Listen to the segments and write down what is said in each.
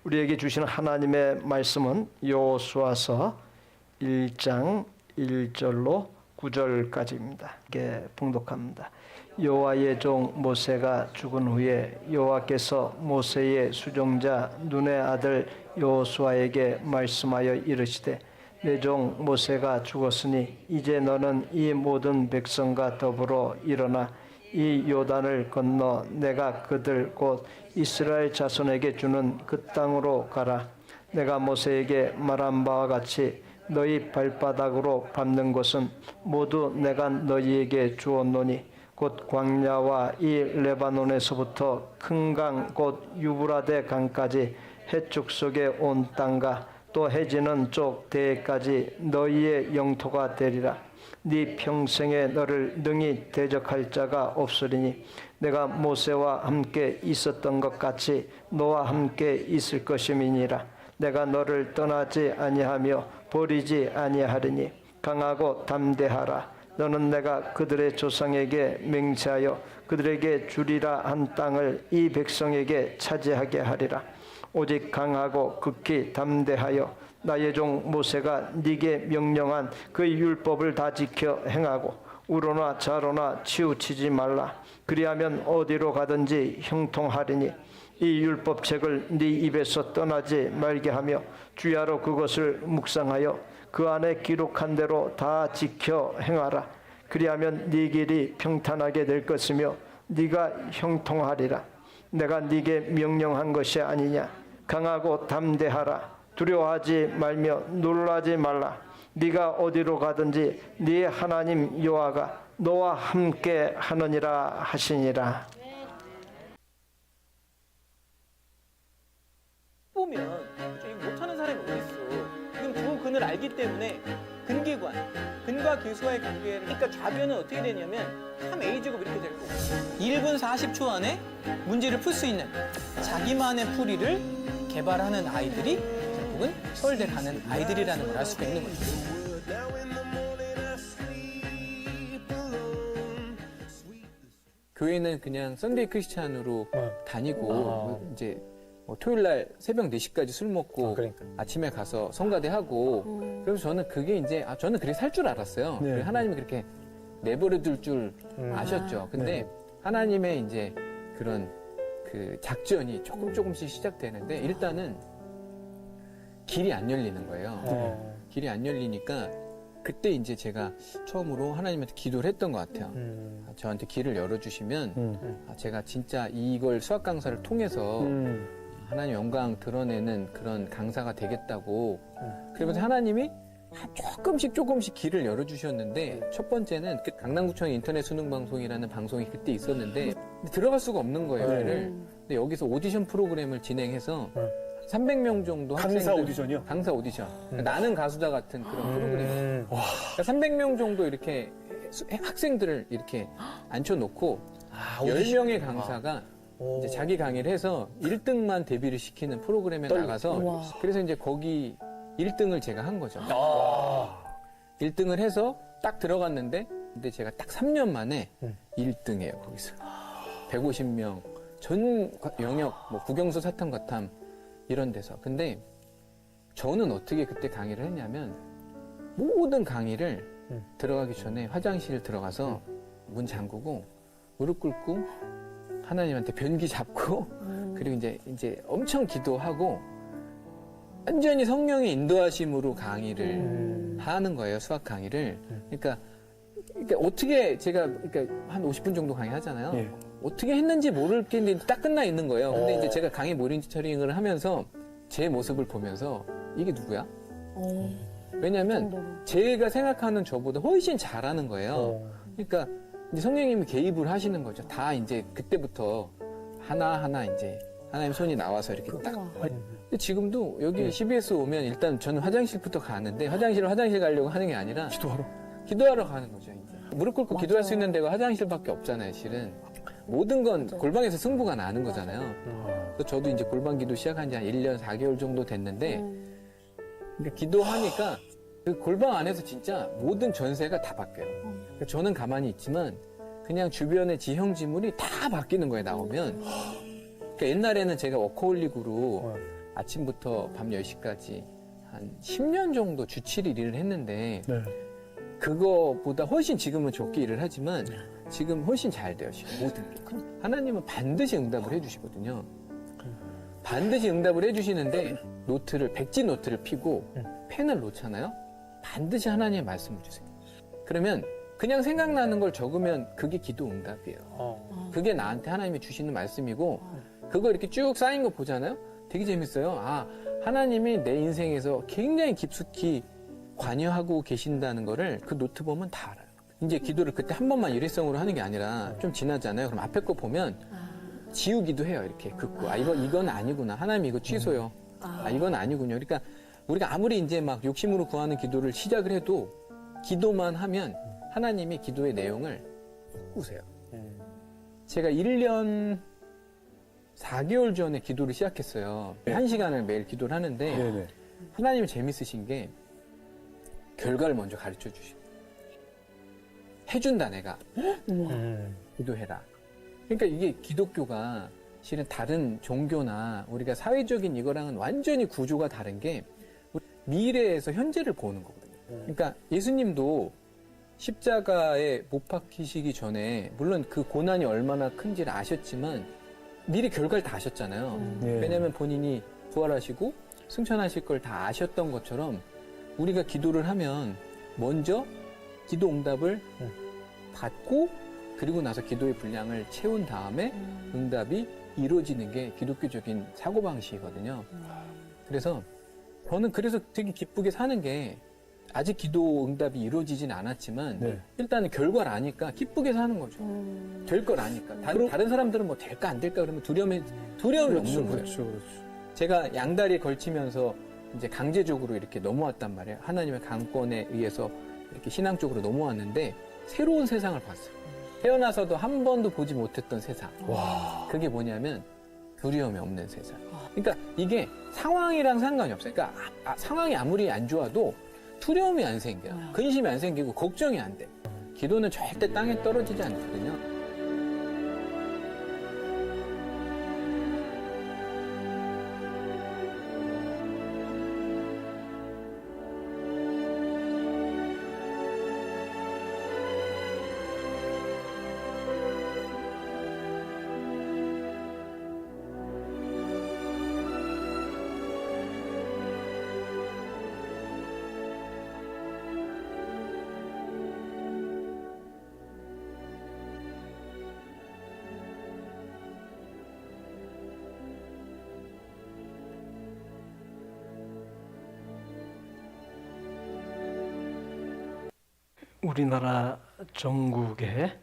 우리에게 주시는 하나님의 말씀은 여호수아서 1장 1절로 9절까지입니다. 이게 봉독합니다. 여호와의 종 모세가 죽은 후에 여호와께서 모세의 수종자 눈의 아들 여호수아에게 말씀하여 이르시되 내 종 모세가 죽었으니 이제 너는 이 모든 백성과 더불어 일어나 이 요단을 건너 내가 그들 곧 이스라엘 자손에게 주는 그 땅으로 가라. 내가 모세에게 말한 바와 같이 너희 발바닥으로 밟는 곳은 모두 내가 너희에게 주었노니 곧 광야와 이 레바논에서부터 큰 강 곧 유브라데 강까지 해축 속에 온 땅과 또 해지는 쪽 대해까지 너희의 영토가 되리라. 네 평생에 너를 능히 대적할 자가 없으리니 내가 모세와 함께 있었던 것 같이 너와 함께 있을 것임이니라. 내가 너를 떠나지 아니하며 버리지 아니하리니 강하고 담대하라. 너는 내가 그들의 조상에게 맹세하여 그들에게 주리라 한 땅을 이 백성에게 차지하게 하리라. 오직 강하고 극히 담대하여 나의 종 모세가 네게 명령한 그 율법을 다 지켜 행하고 우로나 좌로나 치우치지 말라. 그리하면 어디로 가든지 형통하리니 이 율법책을 네 입에서 떠나지 말게 하며 주야로 그것을 묵상하여 그 안에 기록한 대로 다 지켜 행하라. 그리하면 네 길이 평탄하게 될 것이며 네가 형통하리라. 내가 네게 명령한 것이 아니냐. 강하고 담대하라. 두려워하지 말며 놀라지 말라. 네가 어디로 가든지 네 하나님 여호와가 너와 함께 하느니라 하시니라. 보면 이거 못하는 사람이 어디 있어? 지금 두 근을 알기 때문에 근기관, 근과 기수와의 관계를 그러니까 좌변은 어떻게 되냐면 3a제곱 이렇게 될 거고 1분 40초 안에 문제를 풀 수 있는 자기만의 풀이를 개발하는 아이들이 결국은 서울대 가는 아이들이라는 걸 알 수가 있는 거죠. 교회는 그냥 썬데이 크리스찬으로 다니고 이제 뭐 토요일 날 새벽 4시까지 술 먹고 아침에 가서 성가대 하고 그래서 저는 그게 이제 저는 그렇게 살 줄 알았어요. 네. 하나님이 그렇게 내버려 둘 줄 아셨죠. 근데 하나님의 이제 그런 그 작전이 조금씩 시작되는데 일단은 길이 안 열리는 거예요. 길이 안 열리니까 그때 이제 제가 처음으로 하나님한테 기도를 했던 것 같아요. 저한테 길을 열어주시면 제가 진짜 이걸 수학 강사를 통해서 하나님 영광 드러내는 그런 강사가 되겠다고 그러면서 하나님이 조금씩 길을 열어주셨는데 첫 번째는 그 강남구청 인터넷 수능 방송이라는 방송이 그때 있었는데 들어갈 수가 없는 거예요. 근데 여기서 오디션 프로그램을 진행해서 300명 정도 강사 오디션이요? 강사 오디션. 나는 가수다 같은 그런 프로그램이에요. 그러니까 300명 정도 이렇게 학생들을 이렇게 앉혀놓고 10명의 강사가 이제 자기 강의를 해서 1등만 데뷔를 시키는 프로그램에 나가서 그래서 이제 거기 1등을 제가 한 거죠. 1등을 해서 딱 들어갔는데 근데 제가 딱 3년 만에 1등이에요. 거기서 150명 전 영역 뭐 국영수 사탐과탐 이런 데서. 근데 저는 어떻게 그때 강의를 했냐면 모든 강의를 들어가기 전에 화장실 들어가서 문 잠그고 무릎 꿇고 하나님한테 변기 잡고 그리고 이제 엄청 기도하고 완전히 성령의 인도하심으로 강의를 하는 거예요. 수학 강의를. 그러니까 어떻게 제가 한 50분 정도 강의 하잖아요. 예. 어떻게 했는지 모르겠는데 딱 끝나 있는 거예요. 근데 이제 제가 강의 모니터링을 하면서 제 모습을 보면서 이게 누구야? 왜냐면 제가 생각하는 저보다 훨씬 잘하는 거예요. 그러니까 이제 성령님이 개입을 하시는 거죠. 다 이제 그때부터 하나하나 이제 하나님 손이 나와서 이렇게 딱. 근데 지금도 여기 CBS 오면 일단 저는 화장실부터 가는데 화장실 가려고 하는 게 아니라 기도하러 가는 거죠. 이제. 무릎 꿇고 기도할 수 있는 데가 화장실밖에 없잖아요, 실은. 모든 건 골방에서 승부가 나는 거잖아요. 그래서 저도 이제 골방 기도 시작한 지 한 1년 4개월 정도 됐는데 그러니까 기도하니까 그 골방 안에서 진짜 모든 전세가 다 바뀌어요. 그러니까 저는 가만히 있지만 그냥 주변의 지형지물이 다 바뀌는 거예요, 나오면. 그러니까 옛날에는 제가 워커홀릭으로 아침부터 밤 10시까지 한 10년 정도 주 7일 일을 했는데 네. 그거보다 훨씬 지금은 적게 일을 하지만 지금 훨씬 잘 돼요. 지금 모든 게. 하나님은 반드시 응답을 해주시거든요. 반드시 응답을 해주시는데 노트를 백지 노트를 피고 펜을 놓잖아요. 반드시 하나님의 말씀을 주세요. 그러면 그냥 생각나는 걸 적으면 그게 기도 응답이에요. 그게 나한테 하나님이 주시는 말씀이고 그거 이렇게 쭉 쌓인 거 보잖아요. 되게 재밌어요. 아, 하나님이 내 인생에서 굉장히 깊숙이 관여하고 계신다는 거를 그 노트 보면 다 알아요. 이제 기도를 그때 한 번만 일회성으로 하는 게 아니라 좀 지나잖아요. 그럼 앞에 거 보면 지우기도 해요. 이렇게 긋고. 아, 이건 아니구나. 하나님 이거 취소요. 아, 이건 아니군요. 그러니까 우리가 아무리 이제 막 욕심으로 구하는 기도를 시작을 해도 기도만 하면 하나님이 기도의 내용을 꾸세요. 제가 1년 4개월 전에 기도를 시작했어요. 1시간을 매일 기도를 하는데 네네. 하나님이 재밌으신 게 결과를 먼저 가르쳐 주시고 해준다 내가 기도해라. 그러니까 이게 기독교가 실은 다른 종교나 우리가 사회적인 이거랑은 완전히 구조가 다른 게 미래에서 현재를 보는 거거든요. 그러니까 예수님도 십자가에 못 박히시기 전에 물론 그 고난이 얼마나 큰지를 아셨지만 미리 결과를 다 아셨잖아요. 네. 왜냐하면 본인이 부활하시고 승천하실 걸 다 아셨던 것처럼 우리가 기도를 하면 먼저 기도 응답을 받고 그리고 나서 기도의 분량을 채운 다음에 응답이 이루어지는 게 기독교적인 사고방식이거든요. 그래서 저는 그래서 되게 기쁘게 사는 게 아직 기도 응답이 이루어지진 않았지만 네. 일단은 결과를 아니까 기쁘게 사는 거죠. 될 걸 아니까. 다른 사람들은 뭐 될까 안 될까 그러면 두려움이 없는 거예요. 그렇죠. 제가 양다리에 걸치면서 이제 강제적으로 이렇게 넘어왔단 말이에요. 하나님의 강권에 의해서 이렇게 신앙 쪽으로 넘어왔는데 새로운 세상을 봤어요. 태어나서도 한 번도 보지 못했던 세상. 와. 그게 뭐냐면 두려움이 없는 세상. 그러니까 이게 상황이랑 상관이 없어요. 그러니까 상황이 아무리 안 좋아도 두려움이 안 생겨요. 근심이 안 생기고 걱정이 안 돼. 기도는 절대 땅에 떨어지지 않거든요. 우리나라 전국의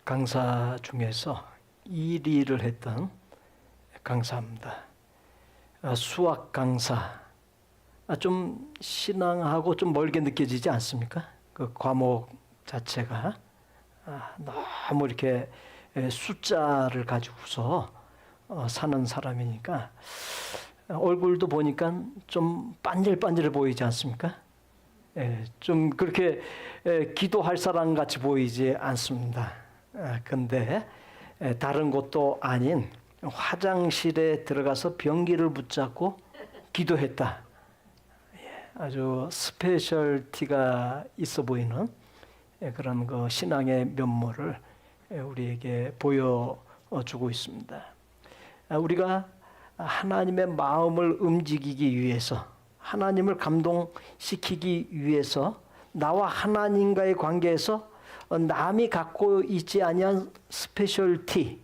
강사 중에서 1위를 했던 강사입니다. 수학 강사. 좀 신앙하고 좀 멀게 느껴지지 않습니까? 그 과목 자체가 너무 이렇게 숫자를 가지고서 사는 사람이니까 얼굴도 보니까 좀 반질반질해 보이지 않습니까? 좀 그렇게 기도할 사람 같이 보이지 않습니다. 근데 다른 곳도 아닌 화장실에 들어가서 변기를 붙잡고 기도했다. 아주 스페셜티가 있어 보이는 그런 그 신앙의 면모를 우리에게 보여주고 있습니다. 우리가 하나님의 마음을 움직이기 위해서 하나님을 감동시키기 위해서 나와 하나님과의 관계에서 남이 갖고 있지 아니한 스페셜티,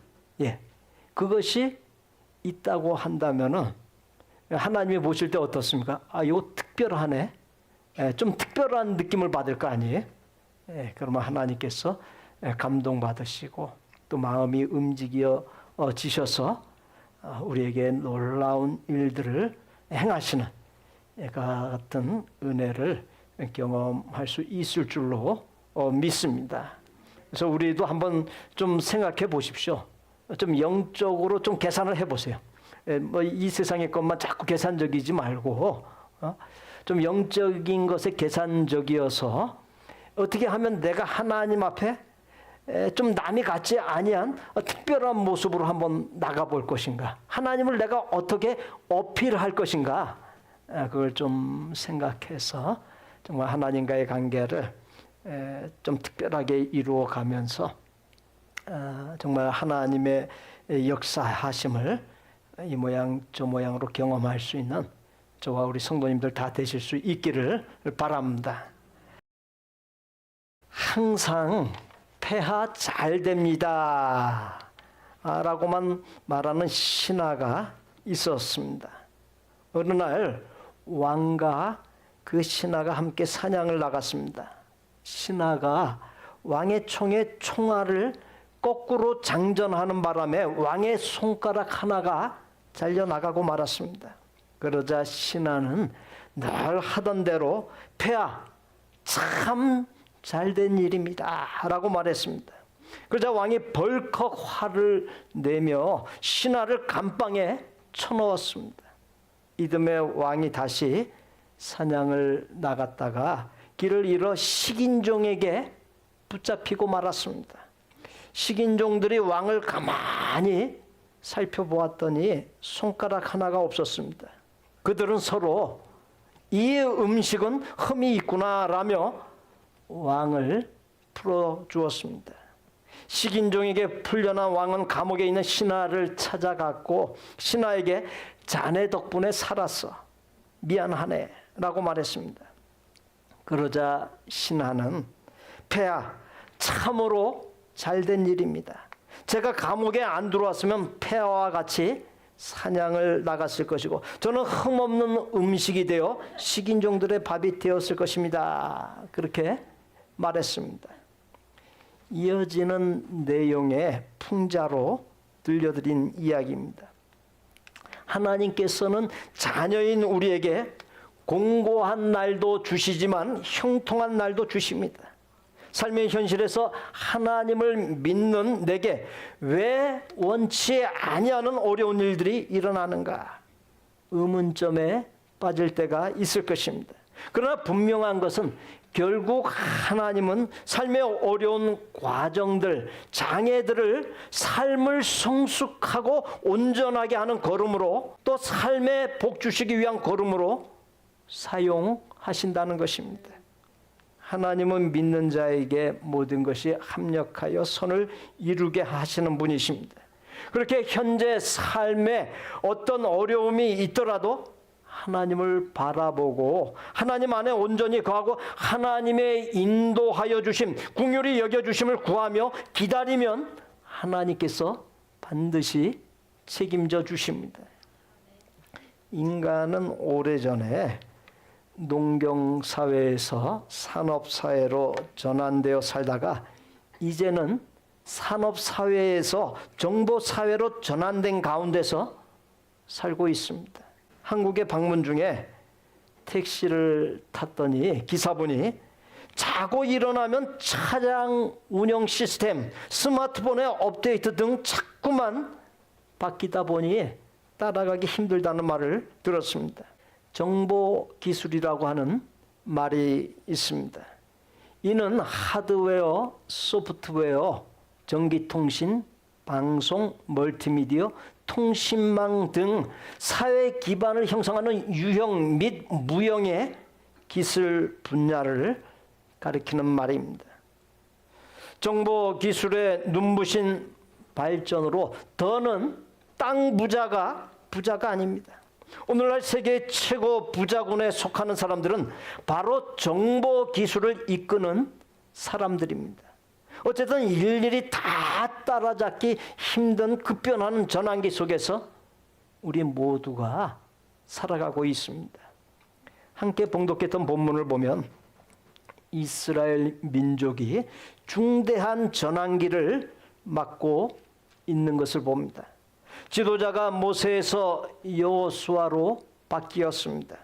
그것이 있다고 한다면은 하나님이 보실 때 어떻습니까? 이거 특별하네. 좀 특별한 느낌을 받을 거 아니에요? 그러면 하나님께서 감동받으시고 또 마음이 움직여지셔서 우리에게 놀라운 일들을 행하시는 같은 은혜를 경험할 수 있을 줄로 믿습니다. 그래서 우리도 한번 좀 생각해 보십시오. 좀 영적으로 좀 계산을 해보세요. 뭐 이 세상의 것만 자꾸 계산적이지 말고 좀 영적인 것에 계산적이어서 어떻게 하면 내가 하나님 앞에 좀 남이 같지 아니한 특별한 모습으로 한번 나가볼 것인가? 하나님을 내가 어떻게 어필할 것인가? 그걸 좀 생각해서 정말 하나님과의 관계를 좀 특별하게 이루어가면서 정말 하나님의 역사하심을 이 모양 저 모양으로 경험할 수 있는 저와 우리 성도님들 다 되실 수 있기를 바랍니다. 항상 폐하 잘 됩니다 라고만 말하는 신하가 있었습니다. 어느 날 왕과 그 신하가 함께 사냥을 나갔습니다. 신하가 왕의 총에 총알을 거꾸로 장전하는 바람에 왕의 손가락 하나가 잘려나가고 말았습니다. 그러자 신하는 늘 하던 대로 폐하 참 잘된 일입니다 라고 말했습니다. 그러자 왕이 벌컥 화를 내며 신하를 감방에 쳐넣었습니다. 이듬해 왕이 다시 사냥을 나갔다가 길을 잃어 식인종에게 붙잡히고 말았습니다. 식인종들이 왕을 가만히 살펴보았더니 손가락 하나가 없었습니다. 그들은 서로 이 음식은 흠이 있구나라며 왕을 풀어주었습니다. 식인종에게 풀려난 왕은 감옥에 있는 신하를 찾아갔고 신하에게 자네 덕분에 살았어. 미안하네 라고 말했습니다. 그러자 신하는 폐하 참으로 잘된 일입니다. 제가 감옥에 안 들어왔으면 폐하와 같이 사냥을 나갔을 것이고 저는 흠없는 음식이 되어 식인종들의 밥이 되었을 것입니다. 그렇게 말했습니다. 이어지는 내용의 풍자로 들려드린 이야기입니다. 하나님께서는 자녀인 우리에게 공고한 날도 주시지만 형통한 날도 주십니다. 삶의 현실에서 하나님을 믿는 내게 왜 원치 아니하는 어려운 일들이 일어나는가? 의문점에 빠질 때가 있을 것입니다. 그러나 분명한 것은 결국 하나님은 삶의 어려운 과정들, 장애들을 삶을 성숙하고 온전하게 하는 걸음으로 또 삶에 복 주시기 위한 걸음으로 사용하신다는 것입니다. 하나님은 믿는 자에게 모든 것이 합력하여 선을 이루게 하시는 분이십니다. 그렇게 현재 삶에 어떤 어려움이 있더라도 하나님을 바라보고 하나님 안에 온전히 거하고 하나님의 인도하여 주심, 긍휼히 여겨주심을 구하며 기다리면 하나님께서 반드시 책임져 주십니다. 인간은 오래전에 농경사회에서 산업사회로 전환되어 살다가 이제는 산업사회에서 정보사회로 전환된 가운데서 살고 있습니다. 한국에 방문 중에 택시를 탔더니 기사분이 자고 일어나면 차량 운영 시스템, 스마트폰의 업데이트 등 자꾸만 바뀌다 보니 따라가기 힘들다는 말을 들었습니다. 정보기술이라고 하는 말이 있습니다. 이는 하드웨어, 소프트웨어, 전기통신, 방송, 멀티미디어, 통신망 등 사회 기반을 형성하는 유형 및 무형의 기술 분야를 가리키는 말입니다. 정보기술의 눈부신 발전으로 더는 땅 부자가 아닙니다. 오늘날 세계 최고 부자군에 속하는 사람들은 바로 정보기술을 이끄는 사람들입니다. 어쨌든 일일이 다 따라잡기 힘든 급변하는 전환기 속에서 우리 모두가 살아가고 있습니다. 함께 봉독했던 본문을 보면 이스라엘 민족이 중대한 전환기를 맞고 있는 것을 봅니다. 지도자가 모세에서 여호수아로 바뀌었습니다.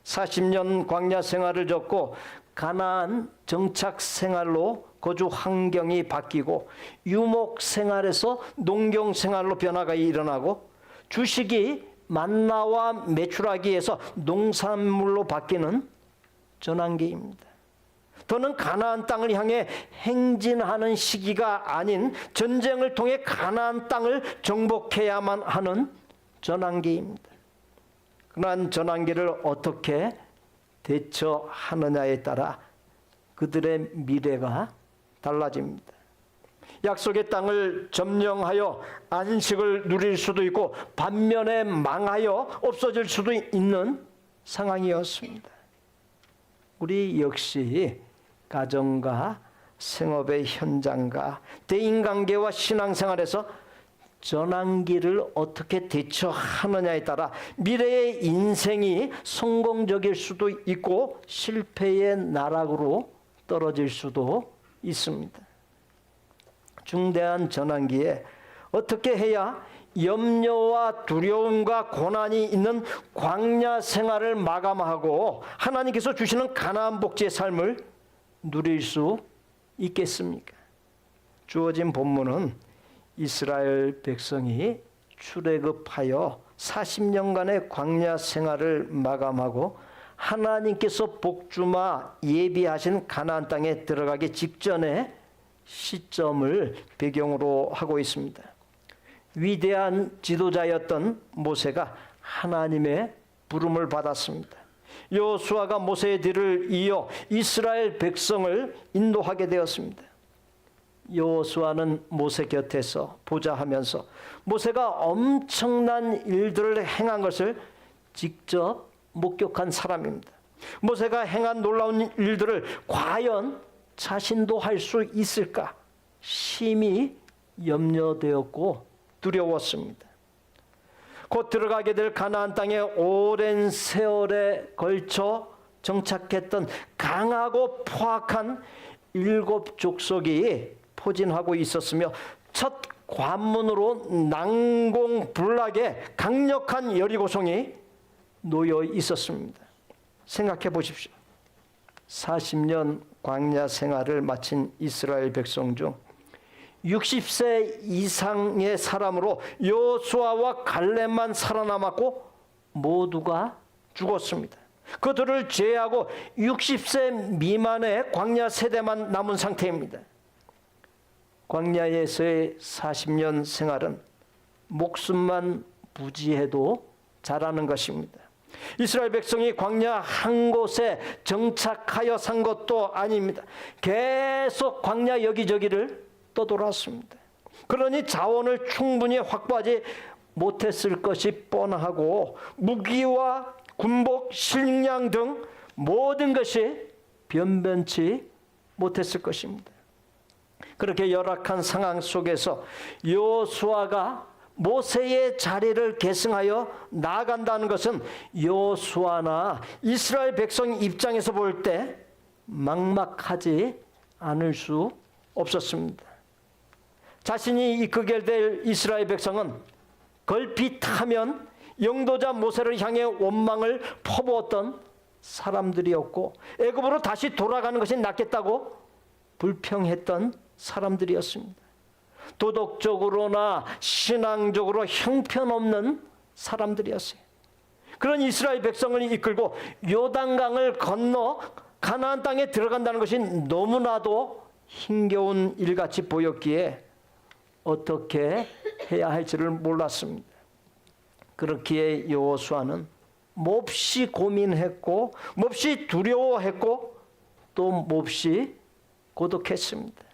40년 광야 생활을 겪고 가나안 정착 생활로 거주 환경이 바뀌고 유목 생활에서 농경 생활로 변화가 일어나고 주식이 만나와 메추라기에서 농산물로 바뀌는 전환기입니다. 더는 가나안 땅을 향해 행진하는 시기가 아닌 전쟁을 통해 가나안 땅을 정복해야만 하는 전환기입니다. 그러한 전환기를 어떻게 대처하느냐에 따라 그들의 미래가 달라집니다. 약속의 땅을 점령하여 안식을 누릴 수도 있고 반면에 망하여 없어질 수도 있는 상황이었습니다. 우리 역시 가정과 생업의 현장과 대인관계와 신앙생활에서 전환기를 어떻게 대처하느냐에 따라 미래의 인생이 성공적일 수도 있고 실패의 나락으로 떨어질 수도 있습니다. 중대한 전환기에 어떻게 해야 염려와 두려움과 고난이 있는 광야 생활을 마감하고 하나님께서 주시는 가나안 복지의 삶을 누릴 수 있겠습니까? 주어진 본문은 이스라엘 백성이 출애굽하여 40년간의 광야 생활을 마감하고 하나님께서 복주마 예비하신 가나안 땅에 들어가기 직전의 시점을 배경으로 하고 있습니다. 위대한 지도자였던 모세가 하나님의 부름을 받았습니다. 여호수아가 모세의 뒤를 이어 이스라엘 백성을 인도하게 되었습니다. 여호수아는 모세 곁에서 보좌하면서 모세가 엄청난 일들을 행한 것을 직접 목격한 사람입니다. 모세가 행한 놀라운 일들을 과연 자신도 할 수 있을까 심히 염려되었고 두려웠습니다. 곧 들어가게 될 가나안 땅에 오랜 세월에 걸쳐 정착했던 강하고 포악한 7 족속이 포진하고 있었으며 첫 관문으로 난공불락의 강력한 여리고성이 놓여 있었습니다. 생각해 보십시오. 40년 광야 생활을 마친 이스라엘 백성 중 60세 이상의 사람으로 여호수아와 갈렙만 살아남았고 모두가 죽었습니다. 그들을 제외하고 60세 미만의 광야 세대만 남은 상태입니다. 광야에서의 40년 생활은 목숨만 부지해도 잘하는 것입니다. 이스라엘 백성이 광야 한 곳에 정착하여 산 것도 아닙니다. 계속 광야 여기저기를 떠돌았습니다. 그러니 자원을 충분히 확보하지 못했을 것이 뻔하고 무기와 군복, 식량 등 모든 것이 변변치 못했을 것입니다. 그렇게 열악한 상황 속에서 여호수아가 모세의 자리를 계승하여 나아간다는 것은 여호수아나 이스라엘 백성 입장에서 볼 때 막막하지 않을 수 없었습니다. 자신이 이끌게 될 이스라엘 백성은 걸핏하면 영도자 모세를 향해 원망을 퍼부었던 사람들이었고 애굽으로 다시 돌아가는 것이 낫겠다고 불평했던 사람들이었습니다. 도덕적으로나 신앙적으로 형편없는 사람들이었어요. 그런 이스라엘 백성을 이끌고 요단강을 건너 가나안 땅에 들어간다는 것이 너무나도 힘겨운 일같이 보였기에 어떻게 해야 할지를 몰랐습니다. 그렇기에 여호수아는 몹시 고민했고 몹시 두려워했고 또 몹시 고독했습니다.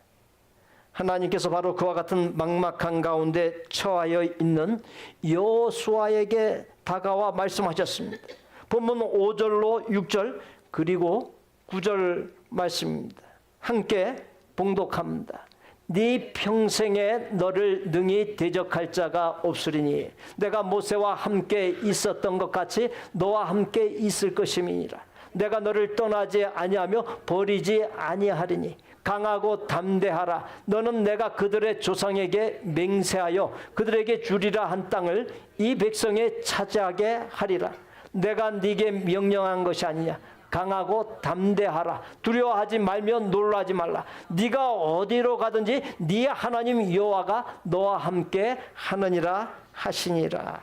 하나님께서 바로 그와 같은 막막한 가운데 처하여 있는 여호수아에게 다가와 말씀하셨습니다. 본문 5절로 6절 그리고 9절 말씀입니다. 함께 봉독합니다. 네 평생에 너를 능히 대적할 자가 없으리니 내가 모세와 함께 있었던 것 같이 너와 함께 있을 것임이니라. 내가 너를 떠나지 아니하며 버리지 아니하리니 강하고 담대하라. 너는 내가 그들의 조상에게 맹세하여 그들에게 주리라 한 땅을 이 백성에 차지하게 하리라. 내가 네게 명령한 것이 아니냐. 강하고 담대하라. 두려워하지 말며 놀라지 말라. 네가 어디로 가든지 네 하나님 여호와가 너와 함께 하느니라 하시니라.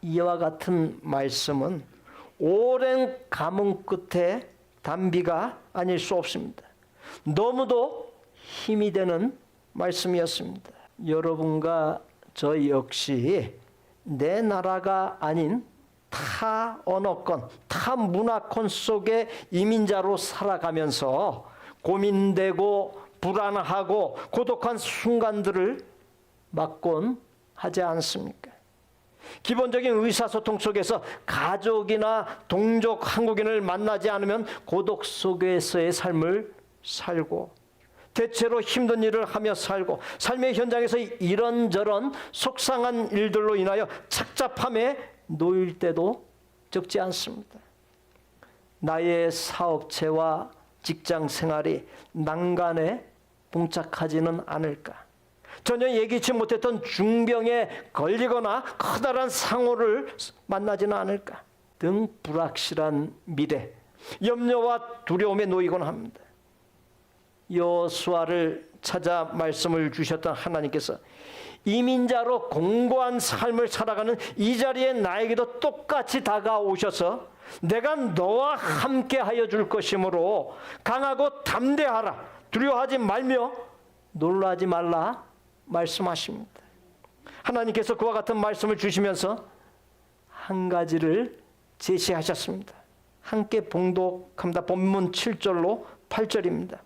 이와 같은 말씀은 오랜 가뭄 끝에 단비가 아닐 수 없습니다. 너무도 힘이 되는 말씀이었습니다. 여러분과 저 역시 내 나라가 아닌 타 언어권, 타 문화권 속의 이민자로 살아가면서 고민되고 불안하고 고독한 순간들을 맞곤 하지 않습니까? 기본적인 의사소통 속에서 가족이나 동족 한국인을 만나지 않으면 고독 속에서의 삶을 살고 대체로 힘든 일을 하며 살고 삶의 현장에서 이런저런 속상한 일들로 인하여 착잡함에 놓일 때도 적지 않습니다. 나의 사업체와 직장 생활이 난간에 봉착하지는 않을까? 전혀 예기치 못했던 중병에 걸리거나 커다란 상호를 만나지는 않을까? 등 불확실한 미래, 염려와 두려움에 놓이곤 합니다. 여호수아를 찾아 말씀을 주셨던 하나님께서 이민자로 공고한 삶을 살아가는 이 자리에 나에게도 똑같이 다가오셔서 내가 너와 함께 하여 줄 것이므로 강하고 담대하라, 두려워하지 말며 놀라지 말라 말씀하십니다. 하나님께서 그와 같은 말씀을 주시면서 한 가지를 제시하셨습니다. 함께 봉독합니다. 본문 7절로 8절입니다.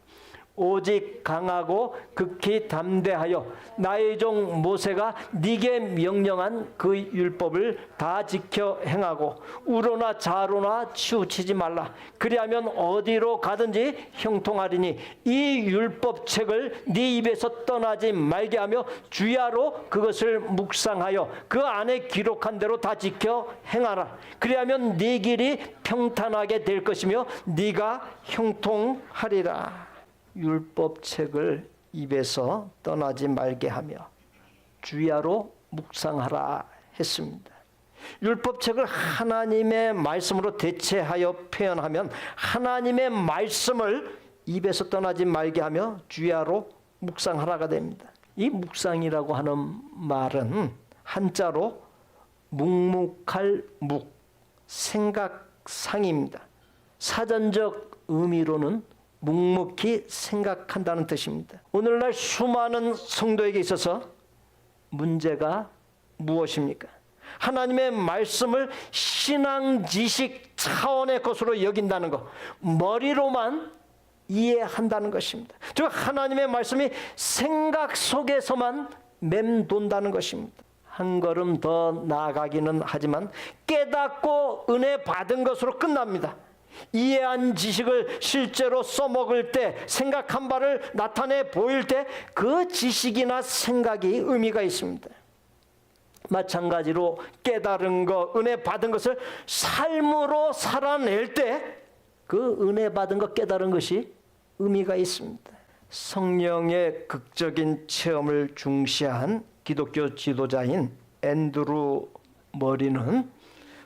오직 강하고 극히 담대하여 나의 종 모세가 네게 명령한 그 율법을 다 지켜 행하고 우로나 좌로나 치우치지 말라. 그리하면 어디로 가든지 형통하리니 이 율법책을 네 입에서 떠나지 말게 하며 주야로 그것을 묵상하여 그 안에 기록한 대로 다 지켜 행하라. 그리하면 네 길이 평탄하게 될 것이며 네가 형통하리라. 율법책을 입에서 떠나지 말게 하며 주야로 묵상하라 했습니다. 율법책을 하나님의 말씀으로 대체하여 표현하면 하나님의 말씀을 입에서 떠나지 말게 하며 주야로 묵상하라가 됩니다. 이 묵상이라고 하는 말은 한자로 묵묵할 묵, 생각상입니다. 사전적 의미로는 묵묵히 생각한다는 뜻입니다. 오늘날 수많은 성도에게 있어서 문제가 무엇입니까? 하나님의 말씀을 신앙 지식 차원의 것으로 여긴다는 것, 머리로만 이해한다는 것입니다. 즉 하나님의 말씀이 생각 속에서만 맴돈다는 것입니다. 한 걸음 더 나아가기는 하지만 깨닫고 은혜 받은 것으로 끝납니다. 이해한 지식을 실제로 써먹을 때, 생각한 바를 나타내 보일 때 그 지식이나 생각이 의미가 있습니다. 마찬가지로 깨달은 것, 은혜 받은 것을 삶으로 살아낼 때 그 은혜 받은 것, 깨달은 것이 의미가 있습니다. 성령의 극적인 체험을 중시한 기독교 지도자인 앤드루 머리는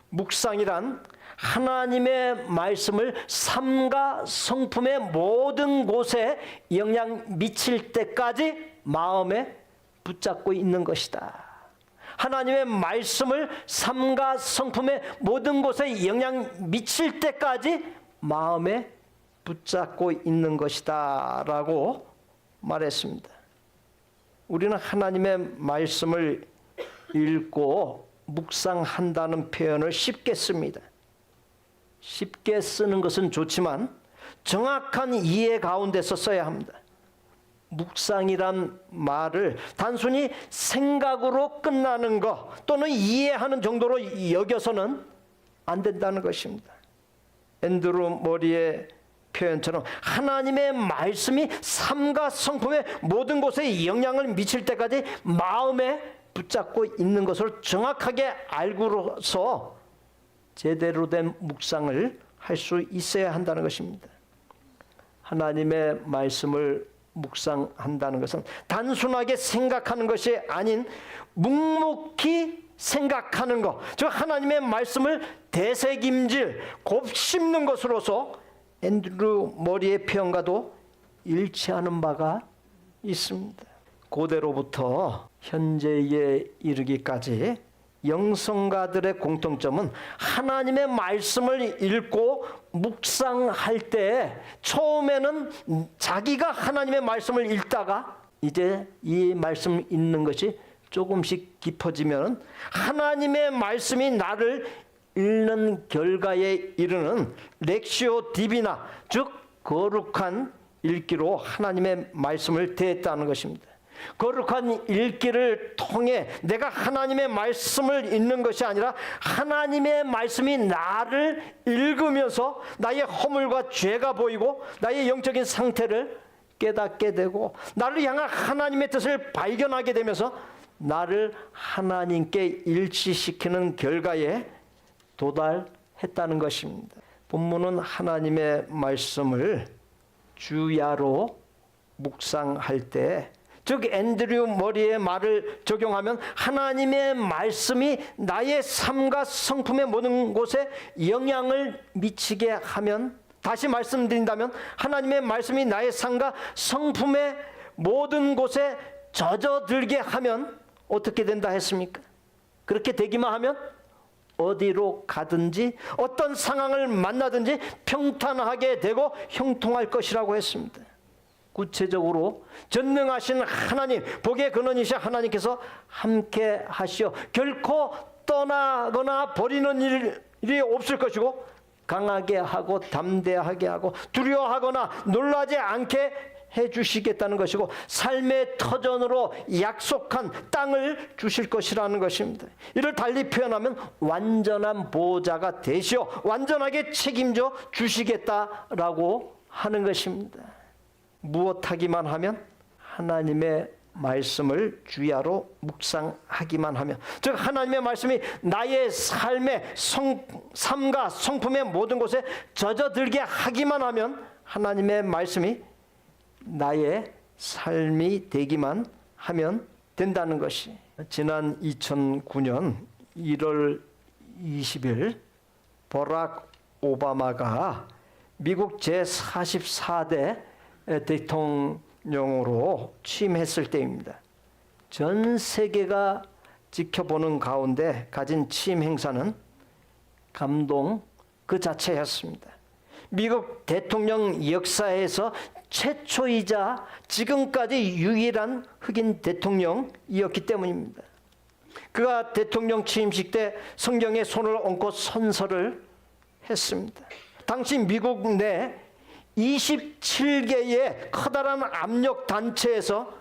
묵상이란 하나님의 말씀을 삶과 성품의 모든 곳에 영향 미칠 때까지 마음에 붙잡고 있는 것이다. 하나님의 말씀을 삶과 성품의 모든 곳에 영향 미칠 때까지 마음에 붙잡고 있는 것이다 라고 말했습니다. 우리는 하나님의 말씀을 읽고 묵상한다는 표현을 쉽게 씁니다. 쉽게 쓰는 것은 좋지만 정확한 이해 가운데서 써야 합니다. 묵상이란 말을 단순히 생각으로 끝나는 것 또는 이해하는 정도로 여겨서는 안 된다는 것입니다. 앤드루 머리의 표현처럼 하나님의 말씀이 삶과 성품의 모든 곳에 영향을 미칠 때까지 마음에 붙잡고 있는 것을 정확하게 알고서 제대로 된 묵상을 할 수 있어야 한다는 것입니다. 하나님의 말씀을 묵상한다는 것은 단순하게 생각하는 것이 아닌 묵묵히 생각하는 것, 즉 하나님의 말씀을 되새김질, 곱씹는 것으로서 앤드루 머리의 표현과도 일치하는 바가 있습니다. 고대로부터 현재에 이르기까지 영성가들의 공통점은 하나님의 말씀을 읽고 묵상할 때 처음에는 자기가 하나님의 말씀을 읽다가 이제 이 말씀 읽는 것이 조금씩 깊어지면 하나님의 말씀이 나를 읽는 결과에 이르는 렉시오 디비나, 즉 거룩한 읽기로 하나님의 말씀을 대했다는 것입니다. 거룩한 읽기를 통해 내가 하나님의 말씀을 읽는 것이 아니라 하나님의 말씀이 나를 읽으면서 나의 허물과 죄가 보이고 나의 영적인 상태를 깨닫게 되고 나를 향한 하나님의 뜻을 발견하게 되면서 나를 하나님께 일치시키는 결과에 도달했다는 것입니다. 본문은 하나님의 말씀을 주야로 묵상할 때, 즉 앤드류 머리의 말을 적용하면 하나님의 말씀이 나의 삶과 성품의 모든 곳에 영향을 미치게 하면, 다시 말씀드린다면 하나님의 말씀이 나의 삶과 성품의 모든 곳에 젖어들게 하면 어떻게 된다 했습니까? 그렇게 되기만 하면 어디로 가든지 어떤 상황을 만나든지 평탄하게 되고 형통할 것이라고 했습니다. 구체적으로 전능하신 하나님, 복의 근원이신 하나님께서 함께 하시어 결코 떠나거나 버리는 일이 없을 것이고 강하게 하고 담대하게 하고 두려워하거나 놀라지 않게 해주시겠다는 것이고 삶의 터전으로 약속한 땅을 주실 것이라는 것입니다. 이를 달리 표현하면 완전한 보호자가 되시어 완전하게 책임져 주시겠다라고 하는 것입니다. 무엇하기만 하면 하나님의 말씀을 주야로 묵상하기만 하면, 즉 하나님의 말씀이 나의 삶과 성품의 모든 곳에 젖어들게 하기만 하면 하나님의 말씀이 나의 삶이 되기만 하면 된다는 것이, 지난 2009년 1월 20일 버락 오바마가 미국 제44대 대통령으로 취임했을 때입니다. 전 세계가 지켜보는 가운데 가진 취임 행사는 감동 그 자체였습니다. 미국 대통령 역사에서 최초이자 지금까지 유일한 흑인 대통령이었기 때문입니다. 그가 대통령 취임식 때 성경에 손을 얹고 선서를 했습니다. 당시 미국 내 27개의 커다란 압력 단체에서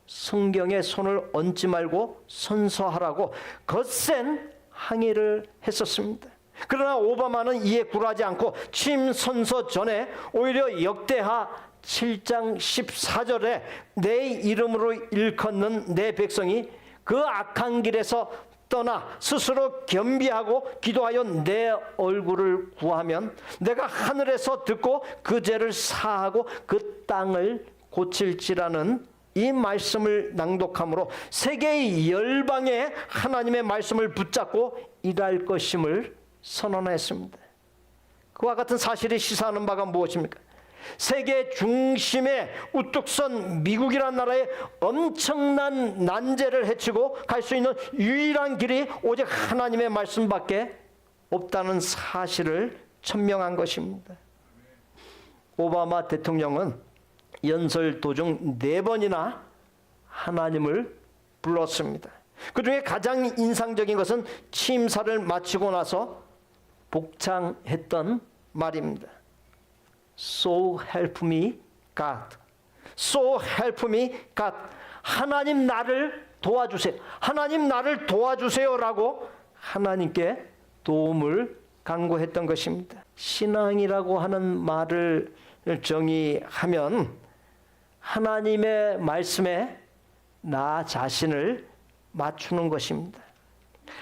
성경에 손을 얹지 말고 선서하라고 거센 항의를 했었습니다. 그러나 오바마는 이에 굴하지 않고 취임 선서 전에 오히려 역대하 7장 14절에 내 이름으로 일컫는 내 백성이 그 악한 길에서 떠나 스스로 겸비하고 기도하여 내 얼굴을 구하면 내가 하늘에서 듣고 그 죄를 사하고 그 땅을 고칠지라는 이 말씀을 낭독함으로 세계의 열방에 하나님의 말씀을 붙잡고 일할 것임을 선언했습니다. 그와 같은 사실이 시사하는 바가 무엇입니까? 세계 중심에 우뚝 선 미국이라는 나라에 엄청난 난제를 헤치고 갈 수 있는 유일한 길이 오직 하나님의 말씀밖에 없다는 사실을 천명한 것입니다. 오바마 대통령은 연설 도중 4번이나 하나님을 불렀습니다. 그 중에 가장 인상적인 것은 취임사를 마치고 나서 복창했던 말입니다. So help me God. So help me God. 하나님 나를 도와주세요. 하나님 나를 도와주세요라고 하나님께 도움을 간구했던 것입니다. 신앙이라고 하는 말을 정의하면 하나님의 말씀에 나 자신을 맞추는 것입니다.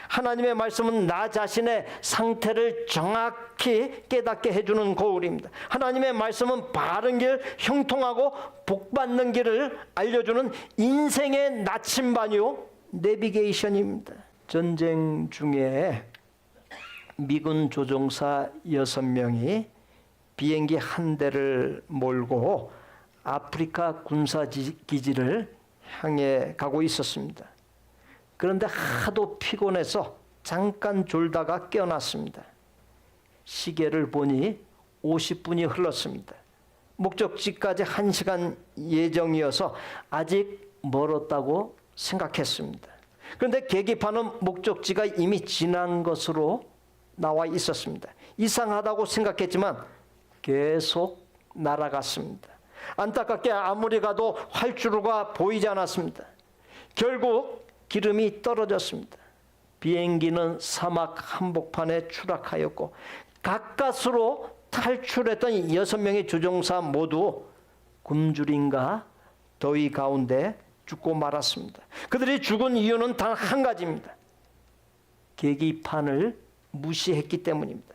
하나님의 말씀은 나 자신의 상태를 정확히 깨닫게 해주는 거울입니다. 하나님의 말씀은 바른 길, 형통하고 복받는 길을 알려주는 인생의 나침반이요 내비게이션입니다. 전쟁 중에 미군 조종사 6명이 비행기 한 대를 몰고 아프리카 군사기지를 향해 가고 있었습니다. 그런데 하도 피곤해서 잠깐 졸다가 깨어났습니다. 시계를 보니 50분이 흘렀습니다. 목적지까지 1시간 예정이어서 아직 멀었다고 생각했습니다. 그런데 계기판은 목적지가 이미 지난 것으로 나와 있었습니다. 이상하다고 생각했지만 계속 날아갔습니다. 안타깝게 아무리 가도 활주로가 보이지 않았습니다. 결국 기름이 떨어졌습니다. 비행기는 사막 한복판에 추락하였고 가까스로 탈출했던 6명의 조종사 모두 굶주림과 더위 가운데 죽고 말았습니다. 그들이 죽은 이유는 단 한 가지입니다. 계기판을 무시했기 때문입니다.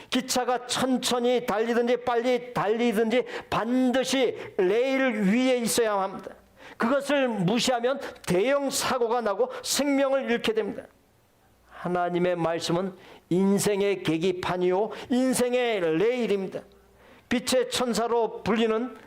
기차가 천천히 달리든지 빨리 달리든지 반드시 레일 위에 있어야 합니다. 그것을 무시하면 대형 사고가 나고 생명을 잃게 됩니다. 하나님의 말씀은 인생의 계기판이요 인생의 레일입니다. 빛의 천사로 불리는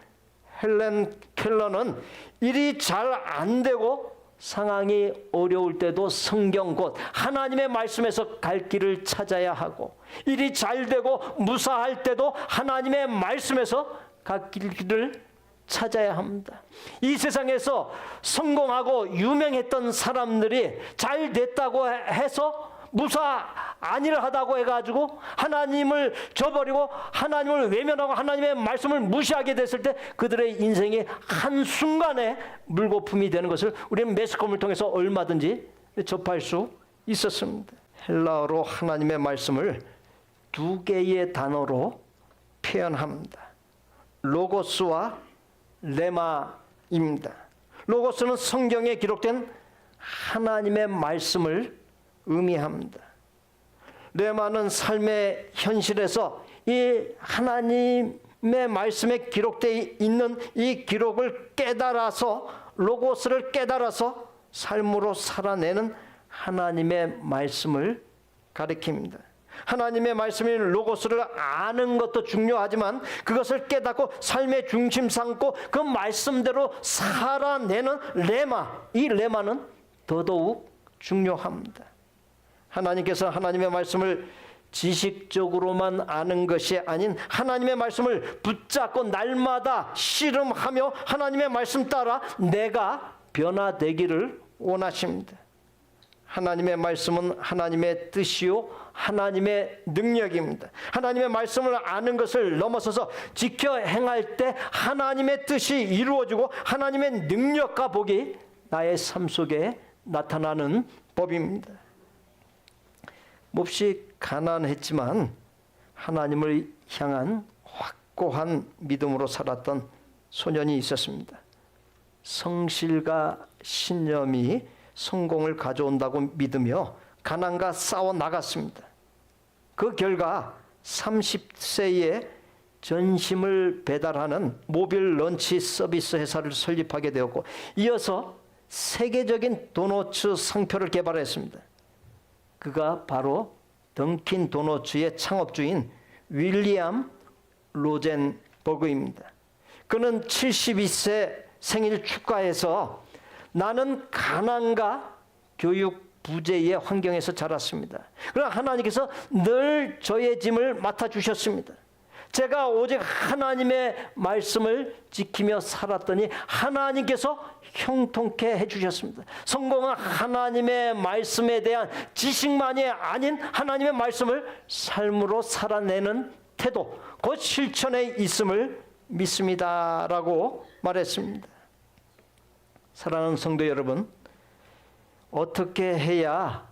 헬렌 켈러는 일이 잘 안 되고 상황이 어려울 때도 성경 곧 하나님의 말씀에서 갈 길을 찾아야 하고 일이 잘 되고 무사할 때도 하나님의 말씀에서 갈 길을 찾아야 합니다. 이 세상에서 성공하고 유명했던 사람들이 잘 됐다고 해서 무사 안일하다고 해가지고 하나님을 저버리고 하나님을 외면하고 하나님의 말씀을 무시하게 됐을 때 그들의 인생이 한순간에 물거품이 되는 것을 우리는 매스컴을 통해서 얼마든지 접할 수 있었습니다. 헬라어로 하나님의 말씀을 2개의 단어로 표현합니다. 로고스와 레마입니다. 로고스는 성경에 기록된 하나님의 말씀을 의미합니다. 레마는 삶의 현실에서 이 하나님의 말씀에 기록되어 있는 이 기록을 깨달아서 로고스를 깨달아서 삶으로 살아내는 하나님의 말씀을 가리킵니다. 하나님의 말씀인 로고스를 아는 것도 중요하지만 그것을 깨닫고 삶의 중심 삼고 그 말씀대로 살아내는 레마, 이 레마는 더더욱 중요합니다. 하나님께서 하나님의 말씀을 지식적으로만 아는 것이 아닌 하나님의 말씀을 붙잡고 날마다 씨름하며 하나님의 말씀 따라 내가 변화되기를 원하십니다. 하나님의 말씀은 하나님의 뜻이요 하나님의 능력입니다. 하나님의 말씀을 아는 것을 넘어서서 지켜 행할 때 하나님의 뜻이 이루어지고 하나님의 능력과 복이 나의 삶 속에 나타나는 법입니다. 몹시 가난했지만 하나님을 향한 확고한 믿음으로 살았던 소년이 있었습니다. 성실과 신념이 성공을 가져온다고 믿으며 가난과 싸워 나갔습니다. 그 결과 30세에 전심을 배달하는 모빌 런치 서비스 회사를 설립하게 되었고 이어서 세계적인 도너츠 상표를 개발했습니다. 그가 바로 던킨 도너츠의 창업주인 윌리엄 로젠버그입니다. 그는 72세 생일 축하해서 나는 가난과 교육 부재의 환경에서 자랐습니다. 그러나 하나님께서 늘 저의 짐을 맡아주셨습니다. 제가 오직 하나님의 말씀을 지키며 살았더니 하나님께서 형통케 해주셨습니다. 성공은 하나님의 말씀에 대한 지식만이 아닌 하나님의 말씀을 삶으로 살아내는 태도, 곧 실천에 있음을 믿습니다라고 말했습니다. 사랑하는 성도 여러분, 어떻게 해야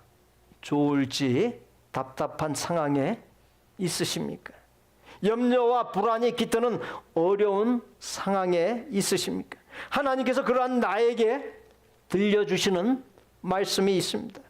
좋을지 답답한 상황에 있으십니까? 염려와 불안이 깃드는 어려운 상황에 있으십니까? 하나님께서 그러한 나에게 들려주시는 말씀이 있습니다.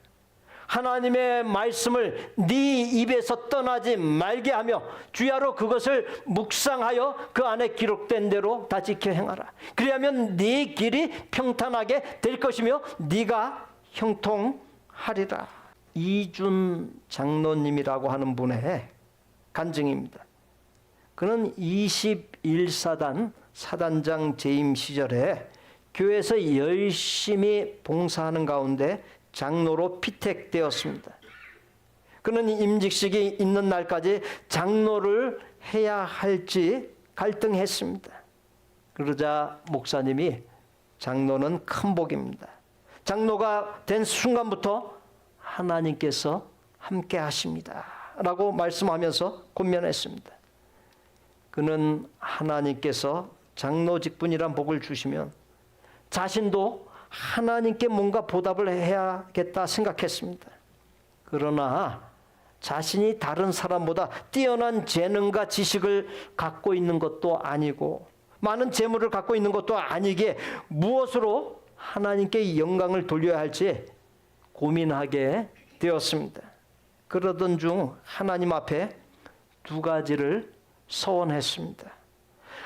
하나님의 말씀을 네 입에서 떠나지 말게 하며 주야로 그것을 묵상하여 그 안에 기록된 대로 다 지켜 행하라. 그리하면 네 길이 평탄하게 될 것이며 네가 형통하리라. 이준 장로님이라고 하는 분의 간증입니다. 그는 21사단 사단장 재임 시절에 교회에서 열심히 봉사하는 가운데 장로로 피택되었습니다. 그는 임직식이 있는 날까지 장로를 해야 할지 갈등했습니다. 그러자 목사님이 장로는 큰 복입니다. 장로가 된 순간부터 하나님께서 함께 하십니다. 라고 말씀하면서 권면했습니다. 그는 하나님께서 장로 직분이란 복을 주시면 자신도 하나님께 뭔가 보답을 해야겠다 생각했습니다. 그러나 자신이 다른 사람보다 뛰어난 재능과 지식을 갖고 있는 것도 아니고 많은 재물을 갖고 있는 것도 아니기에 무엇으로 하나님께 영광을 돌려야 할지 고민하게 되었습니다. 그러던 중 하나님 앞에 두 가지를 서원했습니다.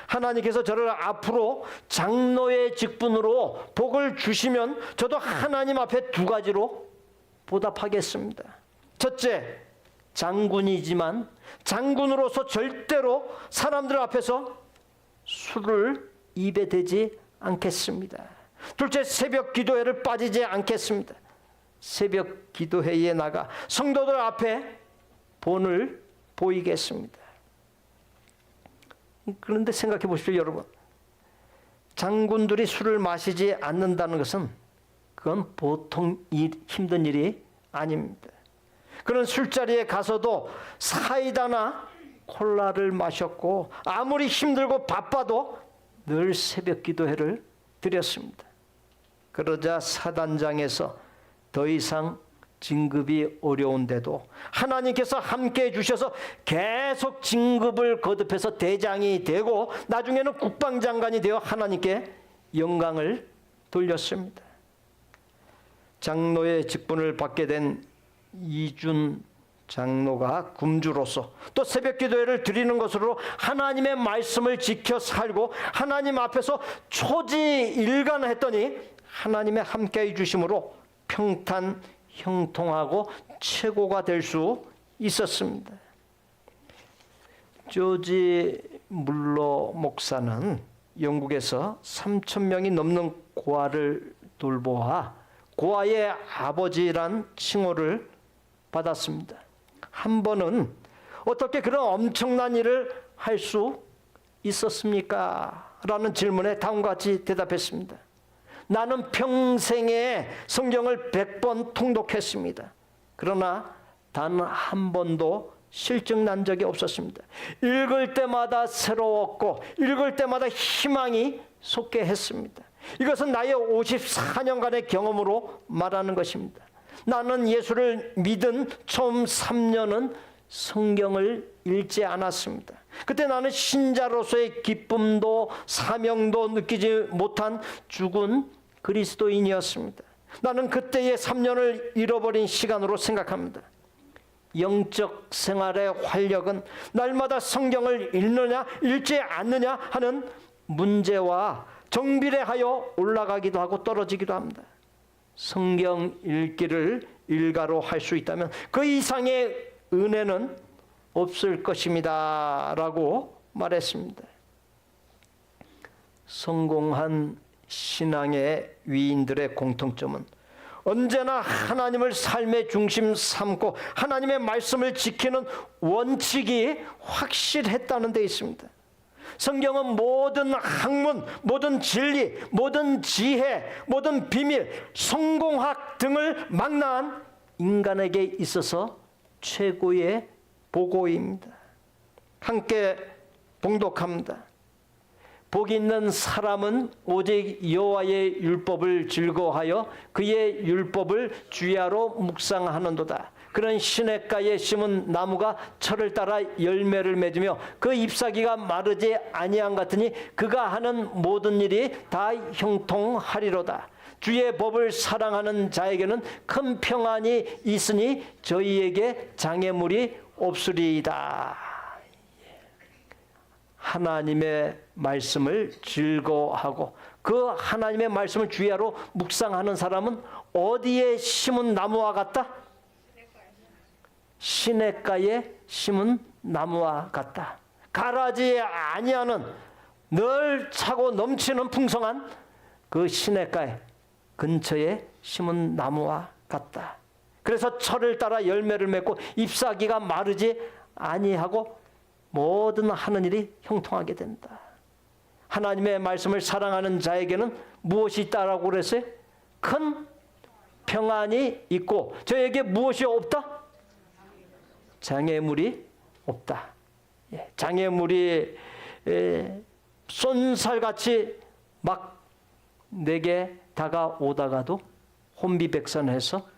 하나님께서 저를 앞으로 장로의 직분으로 복을 주시면 저도 하나님 앞에 두 가지로 보답하겠습니다. 첫째, 장군이지만 장군으로서 절대로 사람들 앞에서 술을 입에 대지 않겠습니다. 둘째, 새벽 기도회를 빠지지 않겠습니다. 새벽 기도회에 나가 성도들 앞에 본을 보이겠습니다. 그런데 생각해 보십시오, 여러분. 장군들이 술을 마시지 않는다는 것은 그건 보통 힘든 일이 아닙니다. 그런 술자리에 가서도 사이다나 콜라를 마셨고 아무리 힘들고 바빠도 늘 새벽 기도회를 드렸습니다. 그러자 사단장에서 더 이상 진급이 어려운데도 하나님께서 함께해 주셔서 계속 진급을 거듭해서 대장이 되고 나중에는 국방장관이 되어 하나님께 영광을 돌렸습니다. 장로의 직분을 받게 된 이준 장로가 군주로서 또 새벽 기도회를 드리는 것으로 하나님의 말씀을 지켜 살고 하나님 앞에서 초지일관했더니 하나님의 함께해 주심으로 평탄 형통하고 최고가 될 수 있었습니다. 조지 물러 목사는 영국에서 3,000명이 넘는 고아를 돌보아 고아의 아버지란 칭호를 받았습니다. 한 번은 어떻게 그런 엄청난 일을 할 수 있었습니까? 라는 질문에 다음과 같이 대답했습니다. 나는 평생에 성경을 100번 통독했습니다. 그러나 단 한 번도 실증 난 적이 없었습니다. 읽을 때마다 새로웠고 읽을 때마다 희망이 솟게 했습니다. 이것은 나의 54년간의 경험으로 말하는 것입니다. 나는 예수를 믿은 처음 3년은 성경을 읽지 않았습니다. 그때 나는 신자로서의 기쁨도 사명도 느끼지 못한 죽은 그리스도인이었습니다. 나는 그때의 3년을 잃어버린 시간으로 생각합니다. 영적 생활의 활력은 날마다 성경을 읽느냐 읽지 않느냐 하는 문제와 정비례하여 올라가기도 하고 떨어지기도 합니다. 성경 읽기를 일가로 할 수 있다면 그 이상의 은혜는 없을 것입니다. 라고 말했습니다. 성공한 신앙의 위인들의 공통점은 언제나 하나님을 삶의 중심 삼고 하나님의 말씀을 지키는 원칙이 확실했다는 데 있습니다. 성경은 모든 학문, 모든 진리, 모든 지혜, 모든 비밀, 성공학 등을 망라한 인간에게 있어서 최고의 보고입니다. 함께 봉독합니다. 복 있는 사람은 오직 여호와의 율법을 즐거워하여 그의 율법을 주야로 묵상하는도다. 그런 시냇가에 심은 나무가 철을 따라 열매를 맺으며 그 잎사귀가 마르지 아니한 같으니 그가 하는 모든 일이 다 형통하리로다. 주의 법을 사랑하는 자에게는 큰 평안이 있으니 저희에게 장애물이 없으리이다. 하나님의 말씀을 즐거워하고 그 하나님의 말씀을 주야로 묵상하는 사람은 어디에 심은 나무와 같다? 시냇가에 심은 나무와 같다. 가라지 아니하는 늘 차고 넘치는 풍성한 그 시냇가에 근처에 심은 나무와 같다. 그래서 철을 따라 열매를 맺고 잎사귀가 마르지 아니하고 모든 하는 일이 형통하게 된다. 하나님의 말씀을 사랑하는 자에게는 무엇이 있다라고 그랬어요? 큰 평안이 있고 저에게 무엇이 없다? 장애물이 없다. 장애물이 쏜살같이 막 내게 다가오다가도 혼비백산해서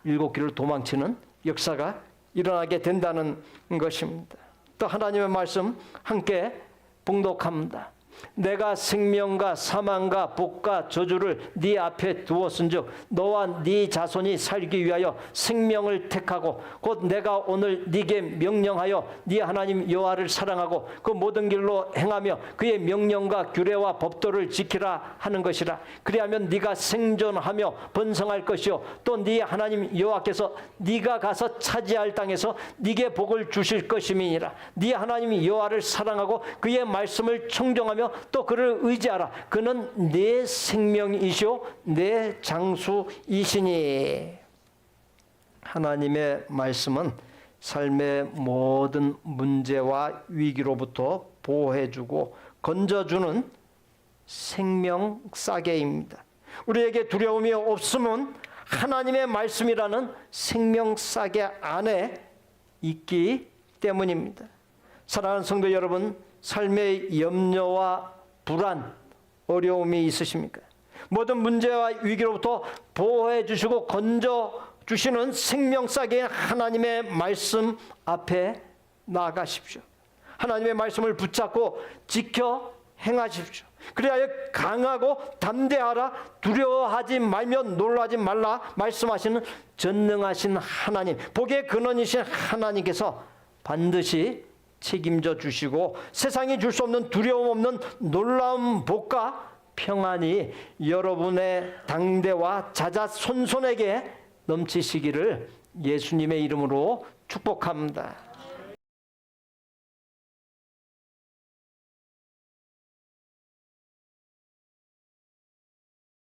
7길을 도망치는 역사가 일어나게 된다는 것입니다. 또 하나님의 말씀 함께 봉독합니다. 내가 생명과 사망과 복과 저주를 네 앞에 두었은즉 너와 네 자손이 살기 위하여 생명을 택하고 곧 내가 오늘 네게 명령하여 네 하나님 여호와를 사랑하고 그 모든 길로 행하며 그의 명령과 규례와 법도를 지키라 하는 것이라. 그리하면 네가 생존하며 번성할 것이요 또 네 하나님 여호와께서 네가 가서 차지할 땅에서 네게 복을 주실 것임이니라. 네 하나님 여호와를 사랑하고 그의 말씀을 청종하며 또 그를 의지하라. 그는 내 생명이시오 내 장수이시니. 하나님의 말씀은 삶의 모든 문제와 위기로부터 보호해주고 건져주는 생명 싸개입니다. 우리에게 두려움이 없으면 하나님의 말씀이라는 생명 싸개 안에 있기 때문입니다. 사랑하는 성도 여러분, 삶의 염려와 불안, 어려움이 있으십니까? 모든 문제와 위기로부터 보호해 주시고 건져 주시는 생명싸개인 하나님의 말씀 앞에 나아가십시오. 하나님의 말씀을 붙잡고 지켜 행하십시오. 그래야 강하고 담대하라, 두려워하지 말며 놀라지 말라 말씀하시는 전능하신 하나님, 복의 근원이신 하나님께서 반드시 책임져 주시고 세상이 줄 수 없는 두려움 없는 놀라운 복과 평안이 여러분의 당대와 자자손손에게 넘치시기를 예수님의 이름으로 축복합니다.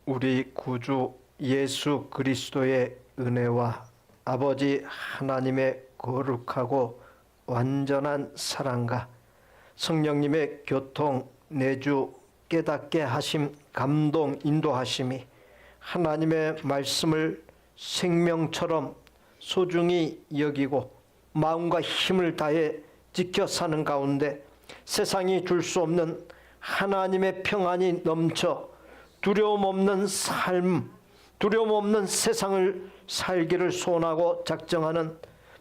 우리 구주 예수 그리스도의 은혜와 아버지 하나님의 거룩하고 완전한 사랑과 성령님의 교통, 내주, 깨닫게 하심, 감동, 인도하심이 하나님의 말씀을 생명처럼 소중히 여기고 마음과 힘을 다해 지켜 사는 가운데 세상이 줄 수 없는 하나님의 평안이 넘쳐 두려움 없는 삶, 두려움 없는 세상을 살기를 소원하고 작정하는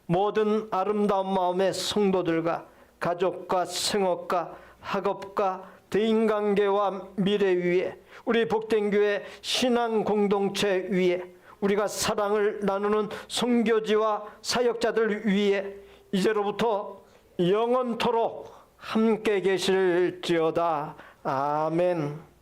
모든 아름다운 마음의 성도들과 가족과 생업과 학업과 대인관계와 미래 위에 우리 복된 교회 신앙 공동체 위에 우리가 사랑을 나누는 선교지와 사역자들 위에 이제로부터 영원토록 함께 계실지어다. 아멘.